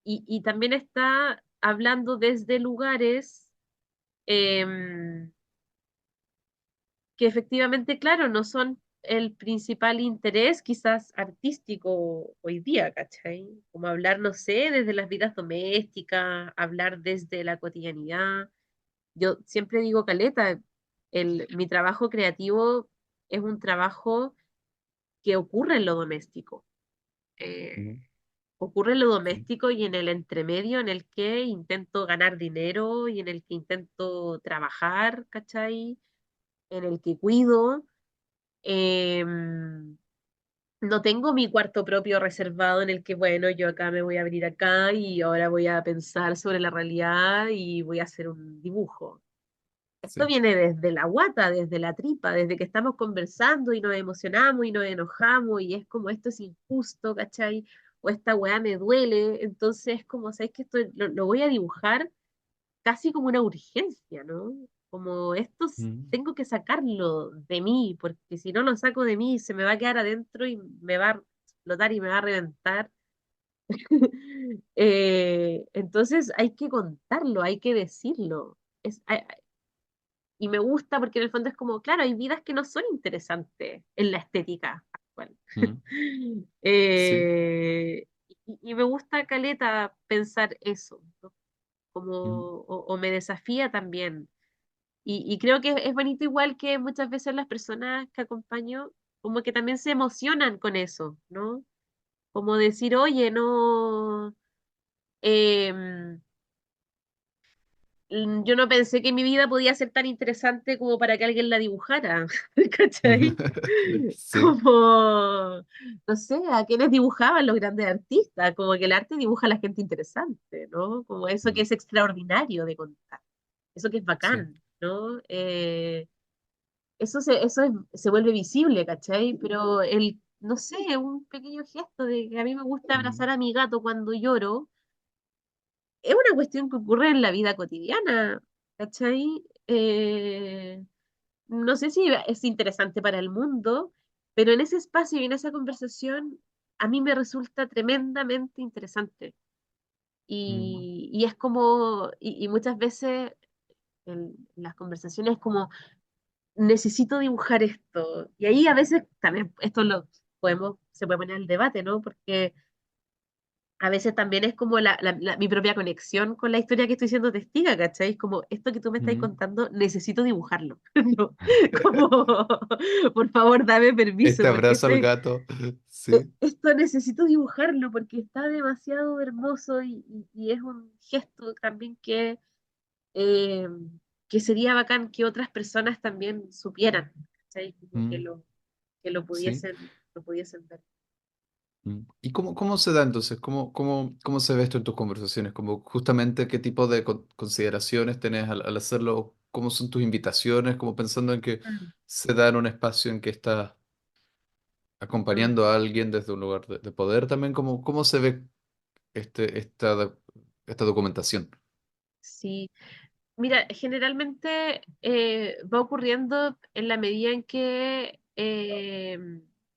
y también está hablando desde lugares em, que efectivamente, claro, no son el principal interés quizás artístico hoy día, ¿cachai? Como hablar, no sé, desde las vidas domésticas, hablar desde la cotidianidad. Yo siempre digo, Caleta, mi trabajo creativo es un trabajo que ocurre en lo doméstico. Eh, Ujú. Ocurre en lo Sí, doméstico y en el entremedio en el que intento ganar dinero y en el que intento trabajar, ¿cachai? En el que cuido. Em, no tengo mi cuarto propio reservado en el que, bueno, yo acá me voy a abrir acá y ahora voy a pensar sobre la realidad y voy a hacer un dibujo. Esto sí. viene desde la guata, desde la tripa, desde que estamos conversando y nos emocionamos y nos enojamos y es como esto es injusto, ¿cachai? O esta weá me duele, entonces es como, ¿sabes que esto lo voy a dibujar casi como una urgencia, ¿no? Como esto Mm. tengo que sacarlo de mí, porque si no lo saco de mí se me va a quedar adentro y me va a explotar y me va a reventar. Entonces hay que contarlo, hay que decirlo. Y me gusta porque en el fondo es como, claro, hay vidas que no son interesantes en la estética actual. Mm. Sí. Y me gusta, caleta, pensar eso, ¿no? Como, Mm. o me desafía también. Y creo que es bonito igual que muchas veces las personas que acompaño, como que también se emocionan con eso, ¿no? Como decir, oye, no, em, yo no pensé que mi vida podía ser tan interesante como para que alguien la dibujara, ¿cachai? Sí. Como, no sé, a quienes dibujaban los grandes artistas, como que el arte dibuja a la gente interesante, ¿no? Como eso que Mm. es extraordinario de contar, eso que es Sí. bacán, ¿no? Se vuelve visible, ¿cachai? Pero no sé, un pequeño gesto de que a mí me gusta Mm. abrazar a mi gato cuando lloro, es una cuestión que ocurre en la vida cotidiana, ¿cachai? No sé si es interesante para el mundo, pero en ese espacio y en esa conversación a mí me resulta tremendamente interesante. Mm. Y es como, y muchas veces en las conversaciones como, necesito dibujar esto. Y ahí a veces también esto se puede poner el debate, ¿no? Porque a veces también es como mi propia conexión con la historia que estoy siendo testiga, ¿cachai? Es como esto que tú me estás Mm. contando, necesito dibujarlo. ¿No? Como, por favor, dame permiso, Este porque abrazo al gato. Sí. esto necesito dibujarlo porque está demasiado hermoso y es un gesto también eh, que sería bacán que otras personas también supieran, ¿cachai? Como Mm. que Sí. lo pudiesen ver. Mm. ¿Y cómo se da entonces? ¿Cómo se ve esto en tus conversaciones? Como justamente qué tipo de consideraciones tenés al hacerlo, cómo son tus invitaciones, como pensando en que Mm, se da en un espacio en que estás mm. acompañando a alguien desde un lugar de poder también, ¿cómo se ve esta documentación? Sí, mira, generalmente va ocurriendo en la medida en que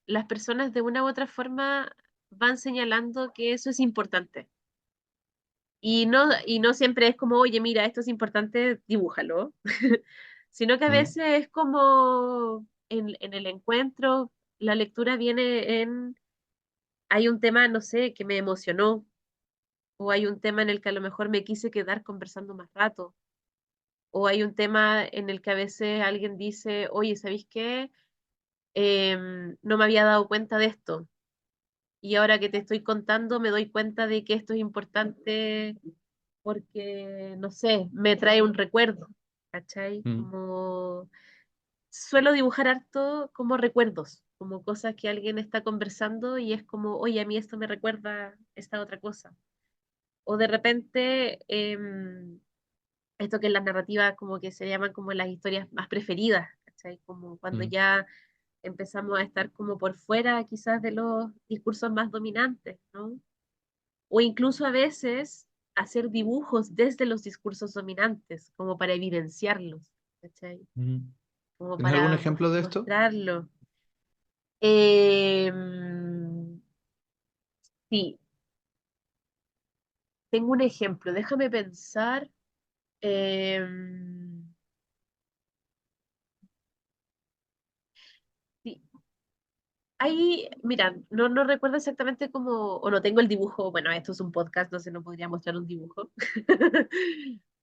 las personas de una u otra forma van señalando que eso es importante. Y no siempre es como, oye, mira, esto es importante, dibújalo, sino que a Mm. veces es como en el encuentro, la lectura viene hay un tema, no sé, que me emocionó, o hay un tema en el que a lo mejor me quise quedar conversando más rato, o hay un tema en el que a veces alguien dice, oye, ¿sabéis qué? No me había dado cuenta de esto. Y ahora que te estoy contando, me doy cuenta de que esto es importante porque, no sé, me trae un recuerdo, ¿cachai? Mm. Como suelo dibujar harto como recuerdos, como cosas que alguien está conversando y es como, oye, a mí esto me recuerda esta otra cosa. O de repente, esto que en las narrativas como que se llaman como las historias más preferidas, ¿cachai? Como cuando Mm. ya empezamos a estar como por fuera quizás de los discursos más dominantes, ¿no? O incluso a veces hacer dibujos desde los discursos dominantes, como para evidenciarlos, ¿cachai? Mm. Como ¿Tienes algún para ejemplo de esto? mostrarlo. Sí, tengo un ejemplo, déjame pensar. Em, sí, ahí, mira, no recuerdo exactamente cómo, o no tengo el dibujo, bueno, esto es un podcast, no sé, no podría mostrar un dibujo,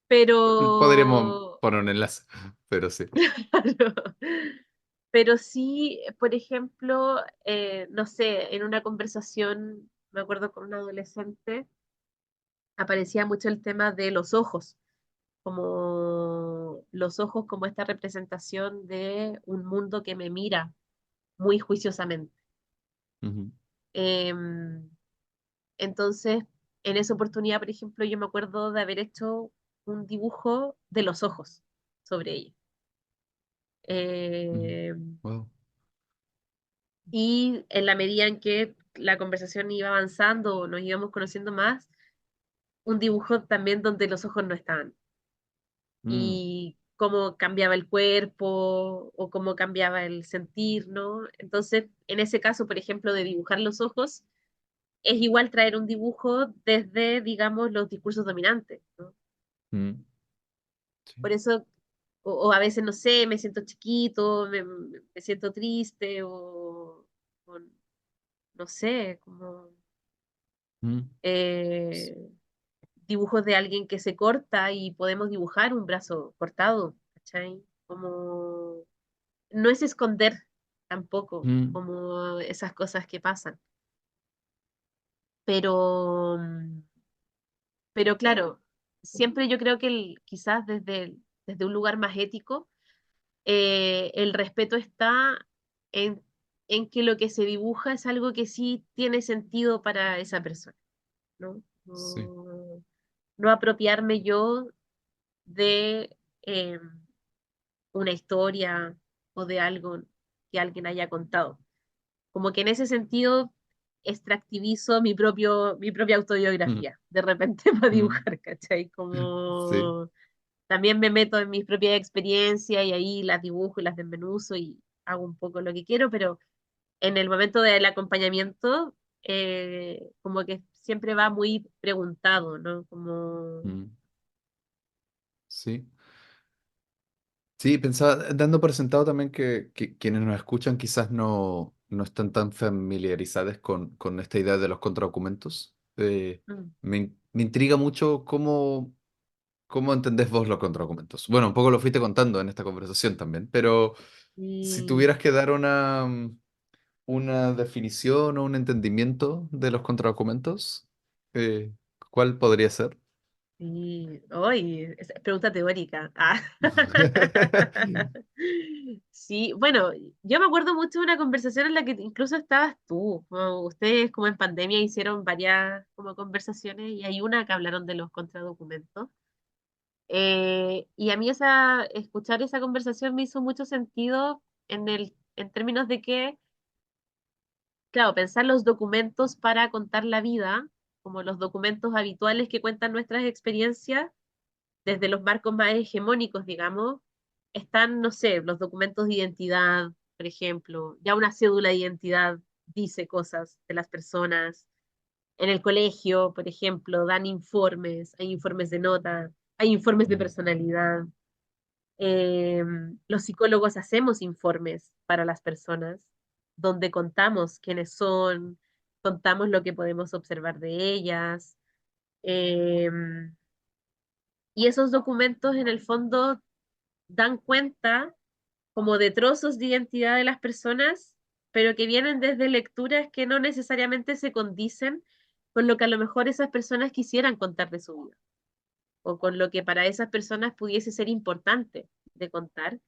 Podríamos pero, poner un enlace, pero sí. pero sí, por ejemplo, no sé, en una conversación, me acuerdo con un adolescente, aparecía mucho el tema de los ojos, como los ojos como esta representación de un mundo que me mira muy juiciosamente. Ujú. Em, entonces, en esa oportunidad, por ejemplo, yo me acuerdo de haber hecho un dibujo de los ojos sobre ella. Ujú. Em, Wow. y en la medida en que la conversación iba avanzando o nos íbamos conociendo más, un dibujo también donde los ojos no estaban. Mm, Y cómo cambiaba el cuerpo o cómo cambiaba el sentir, ¿no? Entonces, en ese caso, por ejemplo, de dibujar los ojos, es igual traer un dibujo desde, digamos, los discursos dominantes, ¿no? mm, sí. Por eso, o a veces, no sé, me siento chiquito, me siento triste, o no sé, como Mm, eh, dibujos de alguien que se corta y podemos dibujar un brazo cortado, ¿cachai? Como no es esconder tampoco, mm, como esas cosas que pasan. Pero, pero claro, siempre yo creo que quizás desde un lugar más ético, el respeto está en, en que lo que se dibuja es algo que sí tiene sentido para esa persona, ¿no? sí. No apropiarme yo de una historia o de algo que alguien haya contado. Como que en ese sentido extractivizo mi propia Mm, autobiografía, de repente para mm, dibujar, ¿cachai? sí. Como también me meto en mis propias experiencias y ahí las dibujo y las desmenuzo y hago un poco lo que quiero, pero en el momento del acompañamiento, como que siempre va muy preguntado, ¿no? Como... Mm, sí. Sí, pensaba, dando por sentado también que quienes nos escuchan quizás no están tan familiarizados con esta idea de los contradocumentos. mm, Me intriga mucho cómo entendés vos los contradocumentos. Bueno, un poco lo fuiste contando en esta conversación también, pero si y, tuvieras que dar una definición o un entendimiento de los contradocumentos, eh, ¿cuál podría ser? y, hoy, es pregunta teórica. Ah. Sí, bueno, yo me acuerdo mucho de una conversación en la que incluso estabas tú. Como ustedes como en pandemia hicieron varias como conversaciones y hay una que hablaron de los contradocumentos. Y a mí escuchar esa conversación me hizo mucho sentido en términos de que, claro, pensar los documentos para contar la vida, como los documentos habituales que cuentan nuestras experiencias, desde los marcos más hegemónicos, digamos, están, no sé, los documentos de identidad, por ejemplo, ya una cédula de identidad dice cosas de las personas. En el colegio, por ejemplo, dan informes, hay informes de nota, hay informes de Mm, personalidad. Los psicólogos hacemos informes para las personas donde contamos quiénes son, contamos lo que podemos observar de ellas. eh, y esos documentos en el fondo dan cuenta como de trozos de identidad de las personas, pero que vienen desde lecturas que no necesariamente se condicen con lo que a lo mejor esas personas quisieran contar de su vida, o con lo que para esas personas pudiese ser importante de contar,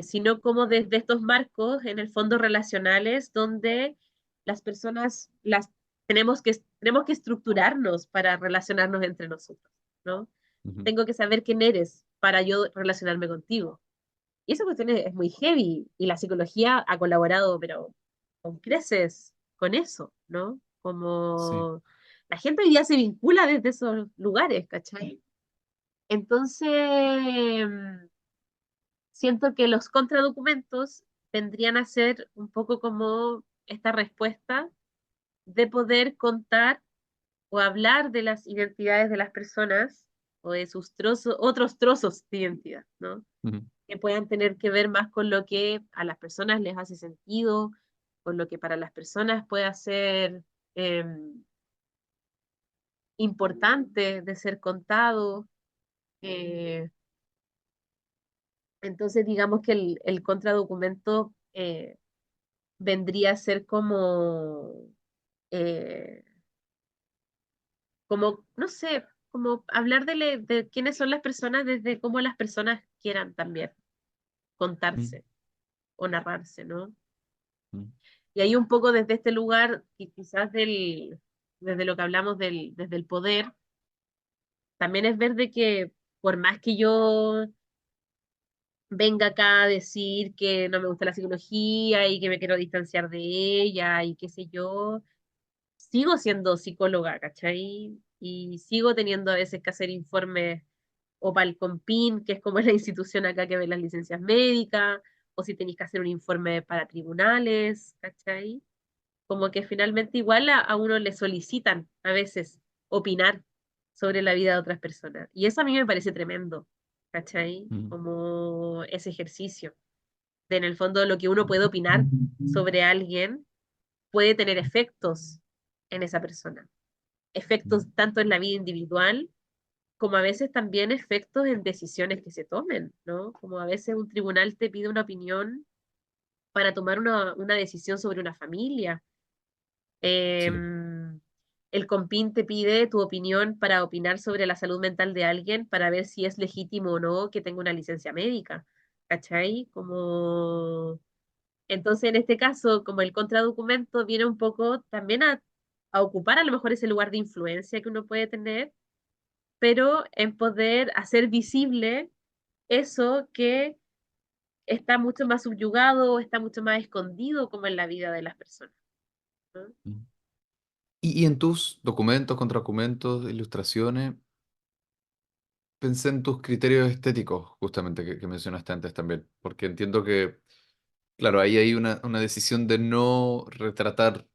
sino como desde estos marcos, en el fondo relacionales, donde las personas tenemos que estructurarnos para relacionarnos entre nosotros, ¿no? ujú. Tengo que saber quién eres para yo relacionarme contigo. Y esa cuestión es muy heavy y la psicología ha colaborado, pero con creces con eso, ¿no? Sí. Como la gente hoy día se vincula desde esos lugares, ¿cachai? Entonces, siento que los contradocumentos vendrían a ser un poco como esta respuesta de poder contar o hablar de las identidades de las personas o de sus trozos, otros trozos de identidad, ¿no? Ujú. Que puedan tener que ver más con lo que a las personas les hace sentido, con lo que para las personas puede ser eh, importante de ser contado. eh, Entonces, digamos que el contradocumento vendría a ser eh, como, no sé, como hablar de quiénes son las personas desde cómo las personas quieran también mm, contarse o narrarse, ¿no? mm, Y ahí un poco desde este lugar, y quizás desde lo que hablamos desde el poder, también es ver de que por más que yo venga acá a decir que no me gusta la psicología y que me quiero distanciar de ella y qué sé yo, sigo siendo psicóloga, ¿cachai? Y sigo teniendo a veces que hacer informes o para el COMPIN, que es como la institución acá que ve las licencias médicas, o si tenéis que hacer un informe para tribunales, ¿cachai? Como que finalmente igual a uno le solicitan a veces opinar sobre la vida de otras personas. Y eso a mí me parece tremendo, ¿cachai? mm, Como ese ejercicio de en el fondo lo que uno puede opinar sobre alguien puede tener efectos en esa persona. Efectos mm, tanto en la vida individual como a veces también efectos en decisiones que se tomen, ¿no? Como a veces un tribunal te pide una opinión para tomar una decisión sobre una familia. sí. El COMPIN te pide tu opinión para opinar sobre la salud mental de alguien para ver si es legítimo o no que tenga una licencia médica, ¿cachai? Como... Entonces, en este caso, como el contradocumento viene un poco también a ocupar a lo mejor ese lugar de influencia que uno puede tener, pero en poder hacer visible eso que está mucho más subyugado, está mucho más escondido como en la vida de las personas, ¿no? Mm. Y en tus documentos, contradocumentos, ilustraciones, pensé en tus criterios estéticos, justamente, que mencionaste antes también, porque entiendo que, claro, ahí hay una decisión de no retratar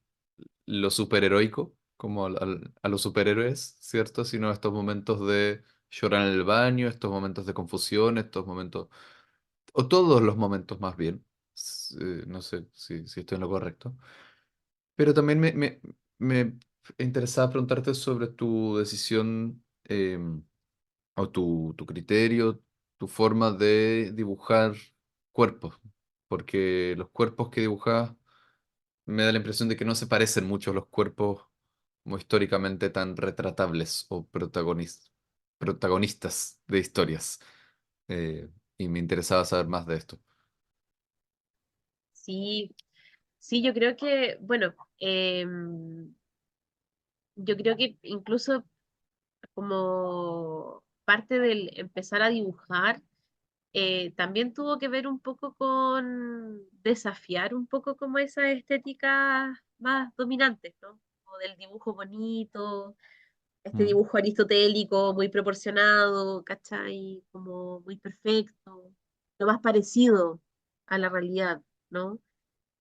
lo superheroico, como a los superhéroes, ¿cierto? Sino estos momentos de llorar en el baño, estos momentos de confusión, estos momentos, o todos los momentos más bien, no sé si estoy en lo correcto, pero también me interesaba preguntarte sobre tu decisión o tu criterio, tu forma de dibujar cuerpos, porque los cuerpos que dibujas me da la impresión de que no se parecen mucho a los cuerpos como históricamente tan retratables o protagonistas de historias. Eh, y me interesaba saber más de esto. Sí, sí, yo creo que, bueno, yo creo que incluso como parte del empezar a dibujar, también tuvo que ver un poco con desafiar un poco como esas estéticas más dominantes, ¿no? Como del dibujo bonito, este Mm, dibujo aristotélico muy proporcionado, ¿cachai? Como muy perfecto, lo más parecido a la realidad, ¿no?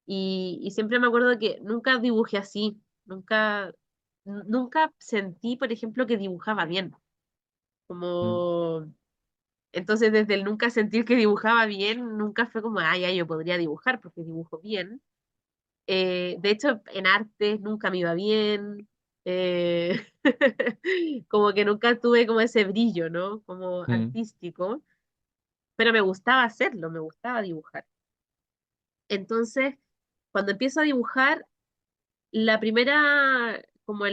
Y siempre me acuerdo que nunca dibujé así, nunca sentí, por ejemplo, que dibujaba bien, mm, como... Entonces, desde el nunca sentir que dibujaba bien, nunca fue como, ah, ya, yo podría dibujar porque dibujo bien. De hecho, en arte nunca me iba bien. eh, como que nunca tuve como ese brillo, ¿no? Como mm, artístico, pero me gustaba hacerlo, me gustaba dibujar. Entonces, cuando empiezo a dibujar, la primera, como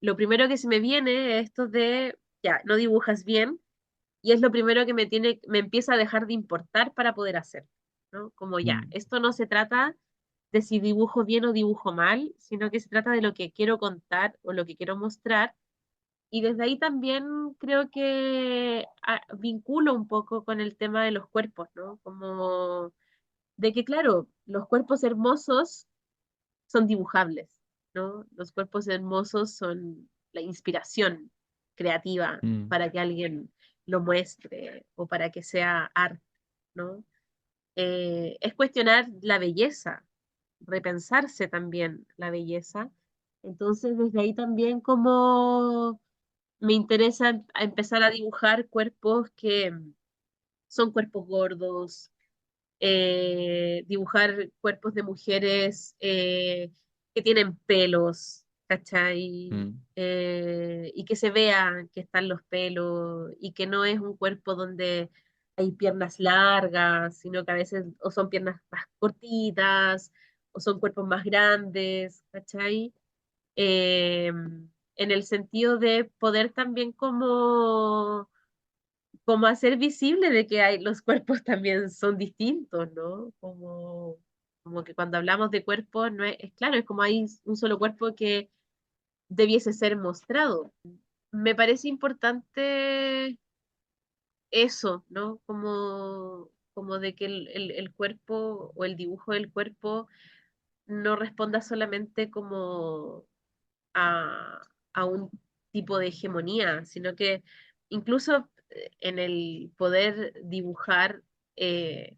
lo primero que se me viene es esto de, ya, no dibujas bien, y es lo primero que me empieza a dejar de importar para poder hacer, ¿no? Como ya, mm, esto no se trata de si dibujo bien o dibujo mal, sino que se trata de lo que quiero contar o lo que quiero mostrar. Y desde ahí también creo que vinculo un poco con el tema de los cuerpos, ¿no? Como de que, claro, los cuerpos hermosos son dibujables, ¿no? Los cuerpos hermosos son la inspiración creativa mm, para que alguien lo muestre o para que sea arte, ¿no? Es cuestionar la belleza, repensarse también la belleza. Entonces, desde ahí también como me interesa empezar a dibujar cuerpos que son cuerpos gordos, dibujar cuerpos de mujeres que tienen pelos, ¿cachai? mm, Y que se vea que están los pelos y que no es un cuerpo donde hay piernas largas, sino que a veces o son piernas más cortitas, o son cuerpos más grandes, ¿cachai? En el sentido de poder también como hacer visible de que los cuerpos también son distintos, ¿no? Como que cuando hablamos de cuerpos, no es claro, es como hay un solo cuerpo que debiese ser mostrado. Me parece importante eso, ¿no? Como de que el cuerpo o el dibujo del cuerpo no responda solamente como a, a un tipo de hegemonía, sino que incluso en el poder dibujar, que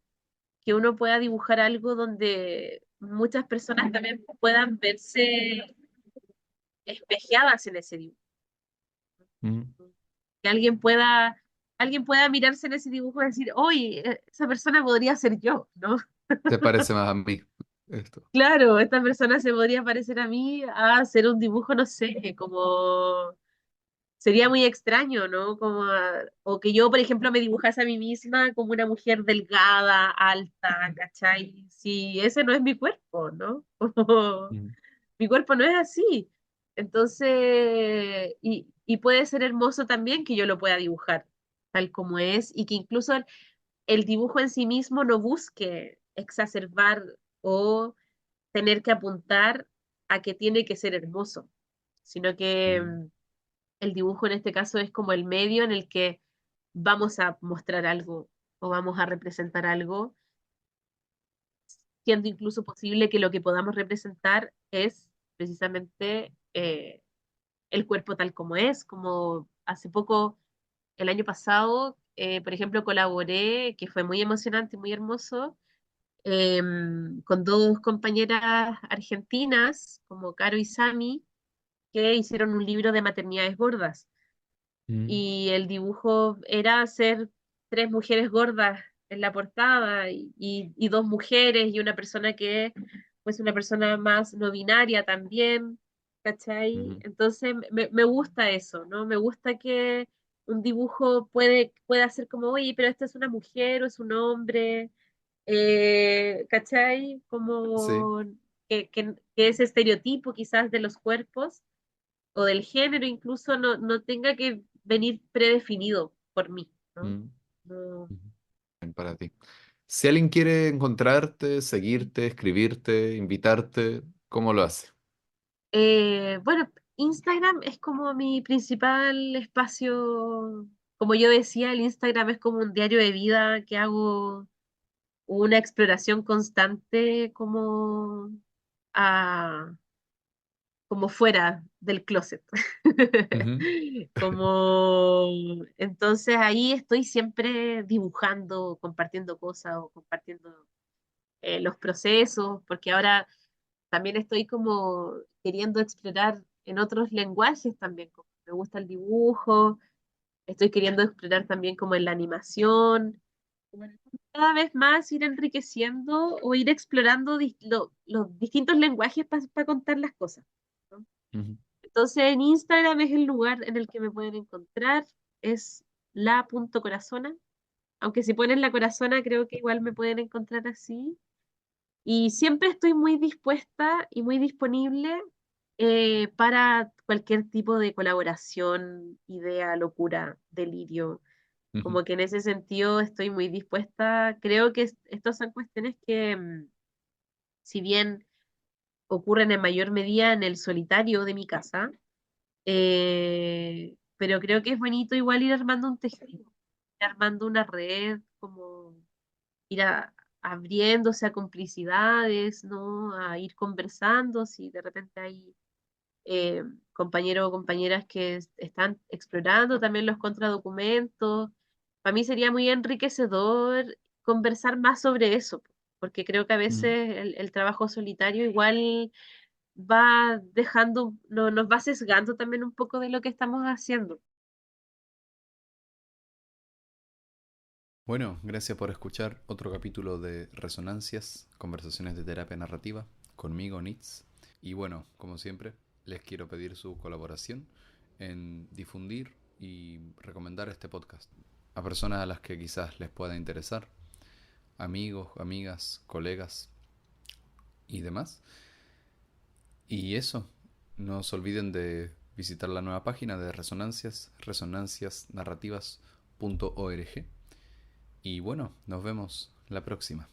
uno pueda dibujar algo donde muchas personas también puedan verse espejeadas en ese dibujo, Mm. que alguien pueda mirarse en ese dibujo y decir, oye, esa persona podría ser yo, ¿no? ¿Te parece más a mí esto? Claro, esta persona se podría parecer a mí a hacer un dibujo, no sé, como sería muy extraño, ¿no? O que yo, por ejemplo, me dibujase a mí misma como una mujer delgada, alta, ¿cachai? Si ese no es mi cuerpo, ¿no? Como, Mm. mi cuerpo no es así. Entonces, y puede ser hermoso también que yo lo pueda dibujar tal como es y que incluso el dibujo en sí mismo no busque exacerbar o tener que apuntar a que tiene que ser hermoso, sino que Mm. el dibujo en este caso es como el medio en el que vamos a mostrar algo o vamos a representar algo, siendo incluso posible que lo que podamos representar es precisamente el cuerpo tal como es, como hace poco, el año pasado, por ejemplo, colaboré, que fue muy emocionante, muy hermoso, con dos compañeras argentinas, como Caro y Sami, que hicieron un libro de maternidades gordas. Mm. Y el dibujo era hacer tres mujeres gordas en la portada y dos mujeres y una persona que pues una persona más no binaria también, ¿cachai? Ujú. Entonces me gusta eso, ¿no? Me gusta que un dibujo pueda ser como, oye, pero esta es una mujer o es un hombre, ¿cachai? Sí. Como que ese estereotipo quizás de los cuerpos o del género incluso no tenga que venir predefinido por mí, ¿no? Mm. No. Ujú. Bien, para ti. Si alguien quiere encontrarte, seguirte, escribirte, invitarte, ¿cómo lo hace? Bueno, Instagram es como mi principal espacio, como yo decía, el Instagram es como un diario de vida que hago una exploración constante a, como fuera del closet. Ujú. Como entonces ahí estoy siempre dibujando, compartiendo cosas o compartiendo los procesos, porque ahora también estoy como queriendo explorar en otros lenguajes también, como me gusta el dibujo, estoy queriendo explorar también como en la animación, como cada vez más ir enriqueciendo o ir explorando los distintos lenguajes para contar las cosas, ¿no? Ujú. Entonces en Instagram es el lugar en el que me pueden encontrar, es la.corazona, aunque si ponen la corazona creo que igual me pueden encontrar así. Y siempre estoy muy dispuesta y muy disponible para cualquier tipo de colaboración, idea, locura, delirio. Ujú. Como que en ese sentido estoy muy dispuesta. Creo que estas son cuestiones que, si bien ocurren en mayor medida en el solitario de mi casa, pero creo que es bonito igual ir armando un tejido, ir armando una red, como ir abriéndose a complicidades, ¿no? A ir conversando, si de repente hay compañeros o compañeras que están explorando también los contradocumentos. Para mí sería muy enriquecedor conversar más sobre eso, porque creo que a Mm. veces el trabajo solitario igual va dejando, nos va sesgando también un poco de lo que estamos haciendo. Bueno, gracias por escuchar otro capítulo de Resonancias, conversaciones de terapia narrativa, conmigo, Nitz. Y bueno, como siempre, les quiero pedir su colaboración en difundir y recomendar este podcast. a personas a las que quizás les pueda interesar, amigos, amigas, colegas y demás. Y eso, no se olviden de visitar la nueva página de Resonancias, resonanciasnarrativas.org. Y bueno, nos vemos la próxima.